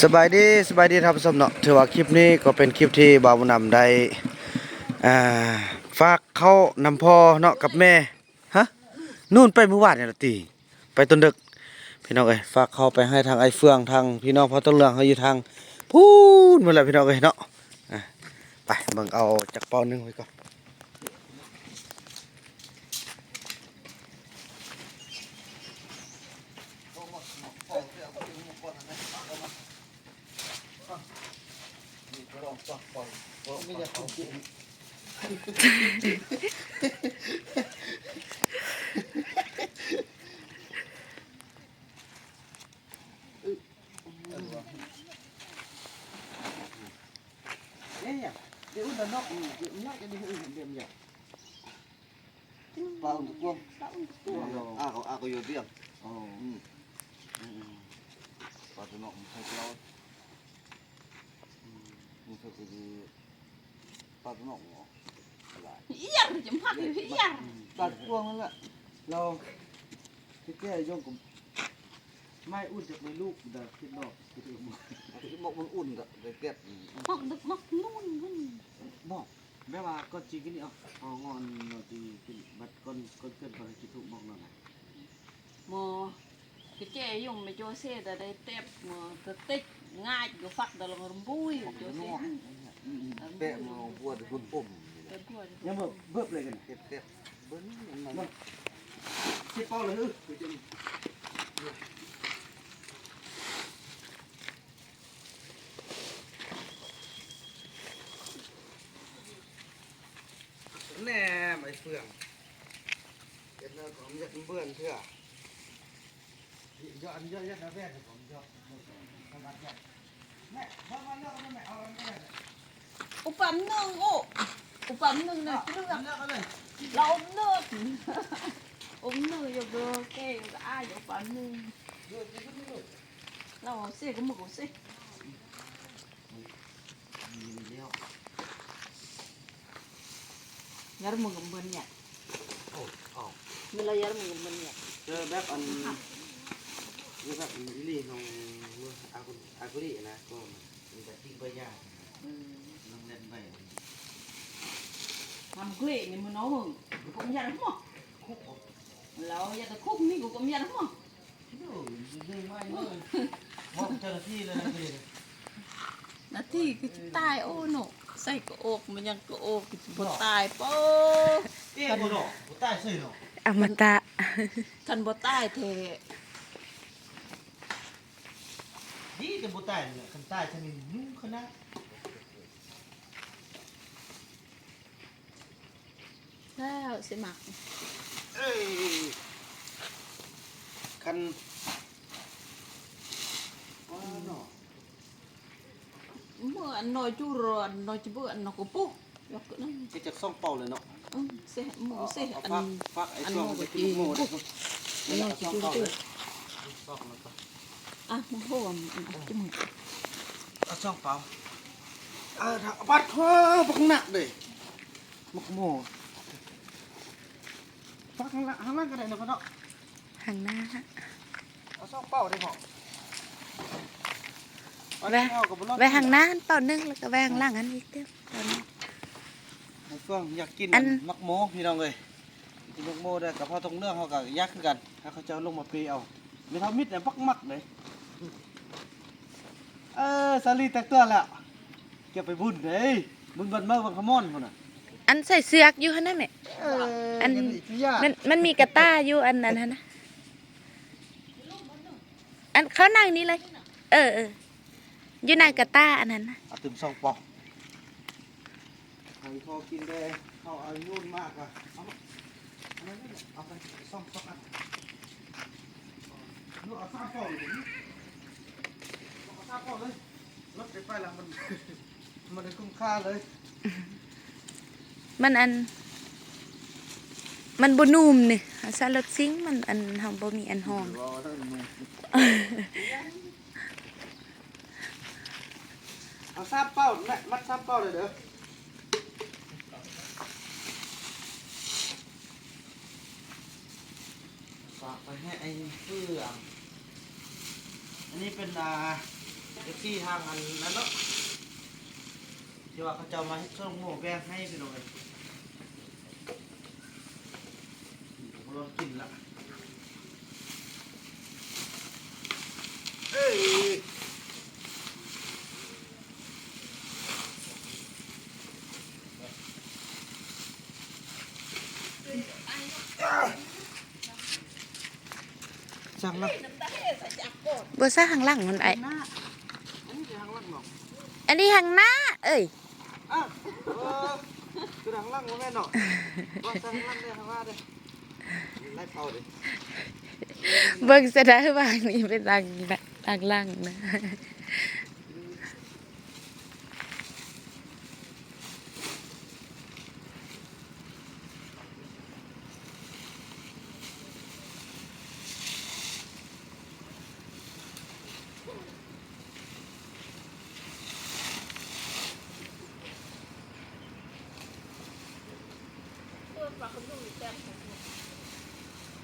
สบายดีครับผู้ชมเนาะถือว่าคลิปนี้ก็เป็นคลิปที่บ่าวบุญนำได้อ่าฝากเข้านำพ่อเนาะกับแม่ฮะนู่นไปเมื่อวานเนี่ยล่ะติไปต้นดึกพี่น้องเอ้ยฝากเข้าไปให้ทางไอ้เฟืองทางพี่น้องพ่อต้นเรืองเขาอยู่ทางพูนหมดแล้วพี่น้องเอ้ยเนาะอ่ะไปเบิ่งเอาจากปอนึงไว้ก่อนเนี่ยเดี๋ยวอุ่นนอกเดี๋ยวน่าจะดีอื่นเดียวเนี่ยปลาอุ่นกุ้งaku yo diam patu nok sai klau musuh di patu nok iya jam hati iya patuกุ้งนั่นแหละเราที่แกย่องกับไม่อุ่นจากไม่ลูกเด็กคิดนอกคิดหมกมันอุ่นกับเด็กแก่ mok được mok nun nun บอกแม่ว่าก็จริงนี่เอางอนเราตีกินบัดก้นเกินไปคิดถูกบอกนั่นแหละ mò cái chè dùng mà cho xe tại đây tép mà thật tích ngay cái phát đó là ngon bùi cho xe แปะมาบัวแต่คนปุ่ม cái bùi ยังเบิบเลยกันเก็บเบิ้ลมันเช็ดเป้าเลยแน่ไม่เฟื่องเก็บเนื้อของยัดเบื่อนเพื่อยอดเยอะยัดนะแม่ผมยอดแม่บ้านเลือกแม่เอาอะไรก็ได้ opa nương ô opa nương này chứ được เลือกก็เลย là ôm nước ôm nước vô cơ kê vô ai vô opa nương là xe có một xe nhớ một cái bên nhỉ mình là nhớ một cái bên nhỉ เจอแบบอันนี้แบบลีของอากุลีนะก็มันจะทิ้งไปยากน้องเล่นไป làm quê này mà nó mừng cũng ra đúng không lâu giờ tôi khúc ní cũng ra đúng không ดึงไม่เลยมองเจ้าหน้าที่เลยนะพี่ นาทีคือตายโอ้หนูใส่กระโอกมันยังกระโอกบนตายโป้ เอ๊ะกูหนอกูใต้ซื่อหนอ อมตะ คันบนตายเท ดีแต่กูใต้เนี่ยคันใต้ฉันนี่นุ่งขนาด แล้วสิมัก เอ้ยคันอ๋อหนอ เมื่ออันน้อยจูรอนน้อยจะเบื่ออันนกปุ๊บยกขึ้นนั่น ก็จะส่องเป่าเลยเนาะ เสียหมูเสียอัน ฟักไอ้ อัน ช่วง โม จะ ก กิ จี นโง่ ปุ๊บอันน้อยจะจูรส่องแล้วก็ อ่ะมันโหมจมูก เอาช่องเป่าถ้าปัดคอปักหนักเลยมักโม่ปักข้างล่างก็ได้นะพ่อเนาะ หางหน้า เอาช่องเป่าได้พอ แวหางหน้าอันเป่านึงแล้วก็แวหางหล่างอันอีกเด้อเป่านึง เฟื่องอยากกิน อัน มักโม่พี่น้องเลยกินมักโม่ได้กับพ่อตรงเรื่องเขากับยักษ์คือกันถ้าเขาจะเอาลงมาปีเอาไม่เท่ามิดเนี่ยปักมักเลยสาลีแตกตัวแล้วเก็บไปบุญเลยบุญบันเมื่อวันขมอนคนน่ะ อันใส่เสือกอยู่หั่นนั่นแหละอันมันมีกระต้าอยู่อันนั้นหั่นนะอันเขานั่งนี่เลย อยู่ในกระต้าอันนั้นนะ เอาถึง2 ปอกให้พอกินได้เขาเอายุ่นมากอ่ะเอาไป2 อันลูกเอา3 ปอกเลยเอา3 ปอกเลยรถไปแล้วมันได้คุ้มค่าเลย มันอัน มันบ่นุ่มนี่ซาลดซิงมันอันเฮาบ่มีอันหอม เอา3 เป้าแม่มัด3 เป้าเลยเด้อฝากไปให้ไอ้เฟื่องอันนี้เป็น FC ทางอันนั้นเนาะที่ว่าเขาจะมาให้ช่วงโม่แบ่งให้พี่น้องเลยรอกินละเอ้ยสั่งละ บ่ซ่าข้างหลังมันไอ้ หน้าอันนี้คือทางล่างเนาะ อันนี้ข้างหน้าเอ้ย อ้าวคือทางล่างบ่แม่นเนาะว่าทางล่างเด้อทางว่าเด้อไล่เป่าเด้อ เบิ่งซะได้ว่านี่เป็นทางหลังนะ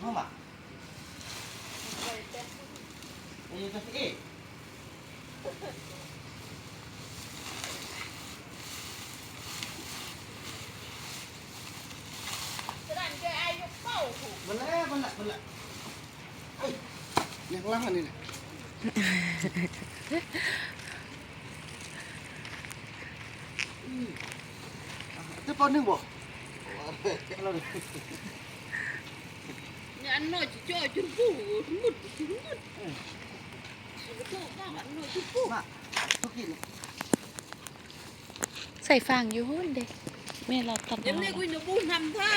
ห้องบ่ไอ้จะสิเอ๊ะมันแล้วเอ้ยยังล่างอันนี้น่ะจะปอนหนึ่งบ่เราดิ เนี่ยอันน้อยจะจ่อยจนปูมุดถึงมุดก็โตบ้างอันน้อยจะปู มาทุกกิน ใส่ฟางอยู่หุ่นเด้แม่เราตัด เดี๋ยวนี้กูจะปูทำท่า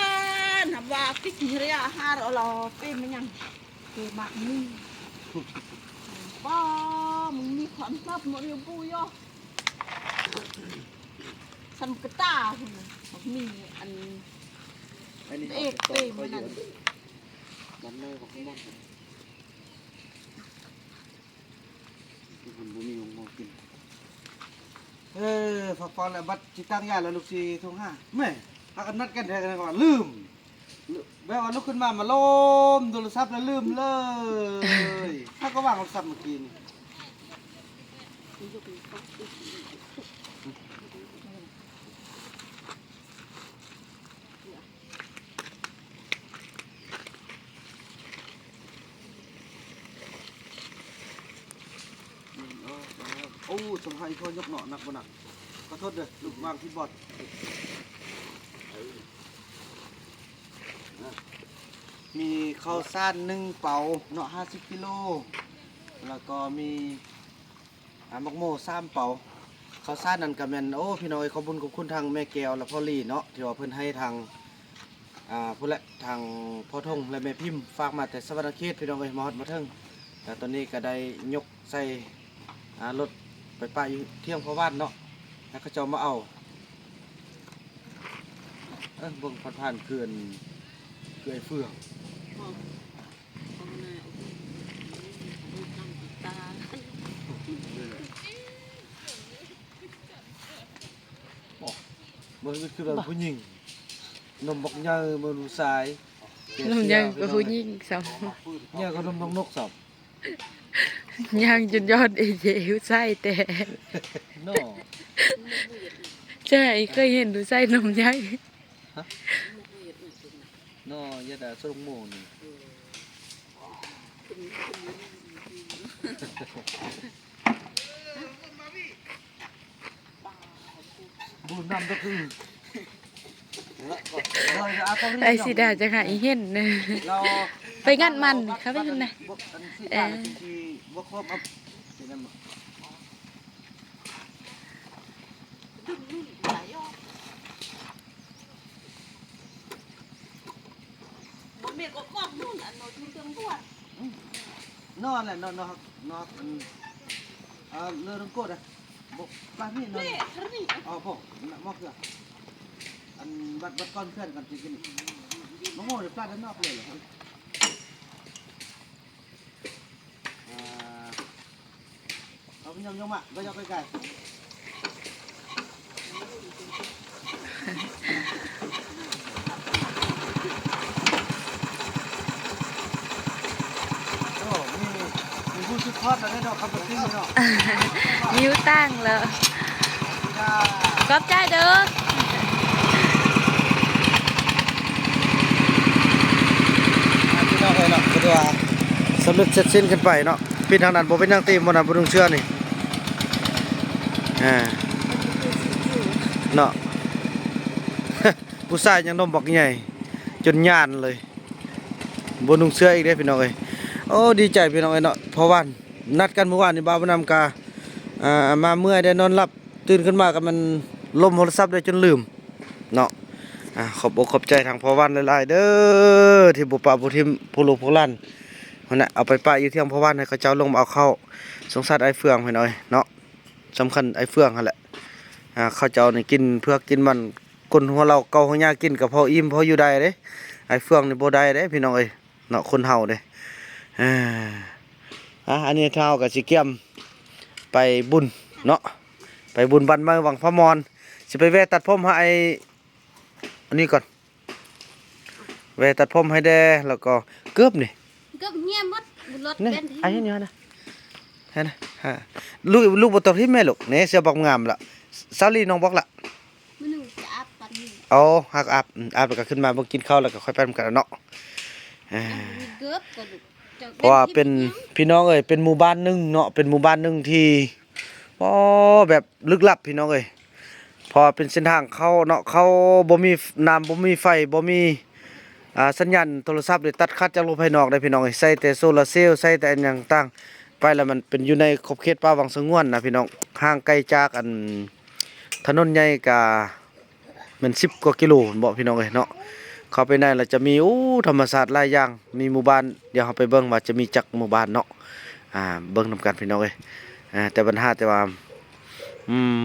นทำว่ากิ๊กเรียหาเราเป็นมันยังเก็บบักนี่ป้ามึงมีความลับหมดอยู่ปูย่อสันกระตาคุณมีอันเอกเปย์มันนั่น มันเลยบอกมันมันบ่มีของมองกินฝักฟอนแล้วบัดจิตั้งยาแล้วลูกศิษย์ทงห้าแม่พากันนัดกันแท้กันก่อนลืมแบบว่าลุกขึ้นมามาล้มโทรศัพท์แล้วลืมเลยถ้าก็วางโทรศัพท์เมื่อกี้นี่โอ้สมหายพ่อยกหน่อหนักบ่หนักขอโทษเด้อลูกวางที่บอดมีข้าวสาร1เป๋าเนาะ50กิโลแล้วก็มีมักโม่3เป๋าข้าวสารนั่นก็แม่นโอ้พี่น้อยขอบคุณทางแม่แก้วและพ่อลี่เนาะที่ว่าเพิ่นให้ทางผู้และทางพ่อทงและแม่พิมพ์ฝากมาแต่สวรรณเขตพี่น้องเอ้ยมาฮอดมาถึงแต่ตอนนี้ก็ได้ยกใส่รถไปป้ายอยู่เที่ยงพ่อบ้านเนาะแล้วเขาเจ้ามาเอาเบิ่งผ่านๆเขื่อนเฟื่องเบิ่งคือแบบผู้หญิงนมบักใหญ่บ่รู้สาย นมยังก็ผู้หญิงสอง เนี่ยก็นมนกสับ ยังจนยอดเอเยวใส่แต่ เนาะ ใช่เคยเห็นดูใส่นมยัง เนาะยะดาสรงโมนี่บุญนำก็คือ ไอสิดาจะหาอีเห็นนะ ไปงานมันเขาไปทำไง บ่ครบเอาเดี๋ยวนั้นบ่ บ่แม่ก็กอกนู่นอันน้อยทุนเติมบวช นอนแหละนอนเรือรังโกดอ่ะบ่บ้านนี่นอน เล่ทนี่ อ๋อพ่อมอกเกลืออันบัดก้อนเพื่อนกันสิกินมะม่วงเดี๋ยวปลาด้านนอกเลยเหรอครับเอาไปยำมาก็ยำไกลๆโอ้มีผู้ คือทอดแล้วได้ดอกคำปติ้งเนาะ นิ้วตั้งแล้วกอบใจเด้อ พี่น้องเอ้ยเนาะก็ถือว่าสำเร็จเสร็จสิ้นกันไปเนาะพี่ทางนั้นบ่เป็นนางตีบ่น่ะบ่ต้องเชื่อนี่เนาะ ผู้ชายยังนมบักใหญ่จนย่านเลยบ่นุ่งเสื้ออีกเด้พี่น้องเอ้ยโอ้ดีใจพี่น้องเอ้ยเนาะเพราะว่านัดกันเมื่อวานนี่บ่าวนำกามาเมื่อยได้นอนหลับตื่นขึ้นมาก็มันล้มโทรศัพท์ได้จนลืมเนาะขอบอกขอบใจทางพ่อวันหลายๆเด้อที่บ่ปะบ่ทิมผู้ลูกผู้หลานนั่นน่ะเอาไปปะอยู่ที่อำเภอวันให้เขาเจ้าลงมาเอาเข้าสงสารไอ้เฟืองพี่น้อยเนาะสำคัญไอ้เฟืองนั่นแหละเขาเจ้านี่กินเพื่อกินมันคนหัวเราเก่าหัวยากินกับพออิ่มพออยู่ได้เด้ไอ้เฟืองนี่บ่ได้เด้พี่น้องเอ้ยเนาะคนเฮาเด้อันนี้เท่ากับสิเกียมไปบุญเนาะไปบุญบันมาวังพระมรสิไปแวะตัดผมให้อันนี้ก่อนแวะตัดผมให้แดแล้วก็เกือบนี่ ก็เงียบหมดรถ นี่ เป็น ไอ้นี่นะฮะนะฮะลูกบ่ตอบที่แม่ลูกนี่เสียบอกงามละซาลีน้องบอกละ มันหนูจะอาบปันนี่ เอาหักอาบอาบแล้วก็ขึ้นมาบ่กินข้าวแล้วก็ค่อยไปนำกันเนาะ เกือบก็ดู เพราะว่าเป็นพี่น้องเอ้ยเป็นหมู่บ้านหนึงเนาะเป็นหมู่บ้านหนึงที่แบบลึกลับพี่น้องเอ้ยเพอเป็นเส้นทางเข้าเนาะเขาบ่มีน้ำบ่มีไฟบ่มีสัญญาณโทรศัพท์เลยตัดขาดจากโลกภายนอกได้พี่น้องเอ้ยใส่แต่โซลาร์เซลล์ใส่แต่อันหยังต่างไปแล้วมันเป็นอยู่ในขอบเขตป่าวังสงวนนะพี่น้องห่างไกลจากอันถนนใหญ่กะมัน10 กว่ากิโลบ่พี่น้องเอ้ยเนาะเข้าไปในแล้วจะมีธรรมศาสตร์หลายอย่างมีหมู่บ้านเดี๋ยวเราไปเบิ่งว่าจะมีจักหมู่บ้านเนาะเบิ่งนำกันพี่น้องเอ้ยแต่ปัญหาแต่ว่า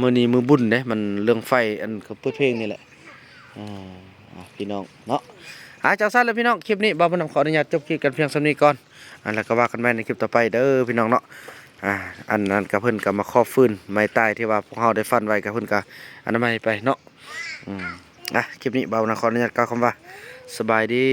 มื้อนี้มื้อบุญเด้มันเรื่องไฟอันก็เปิดเพลงนี่แหละพี่น้องเนาะจากสั้นแล้วพี่น้องคลิปนี้บ่าวบุญนำขออนุญาตจบคลิปกันเพียงส่ำนี้ก่อนแล้วก็ว่ากันใหม่ในคลิปต่อไปเด้อพี่น้องเนาะอันนั้นก็เพิ่นก็มาครอบฟื้นไม้ตายที่ว่าพวกเฮาได้ฟันไว้ก็เพิ่นก็อนามัยไปเนาะคลิปนี้บ่าวบุญนำขออนุญาตกล่าวคำว่าสบายดี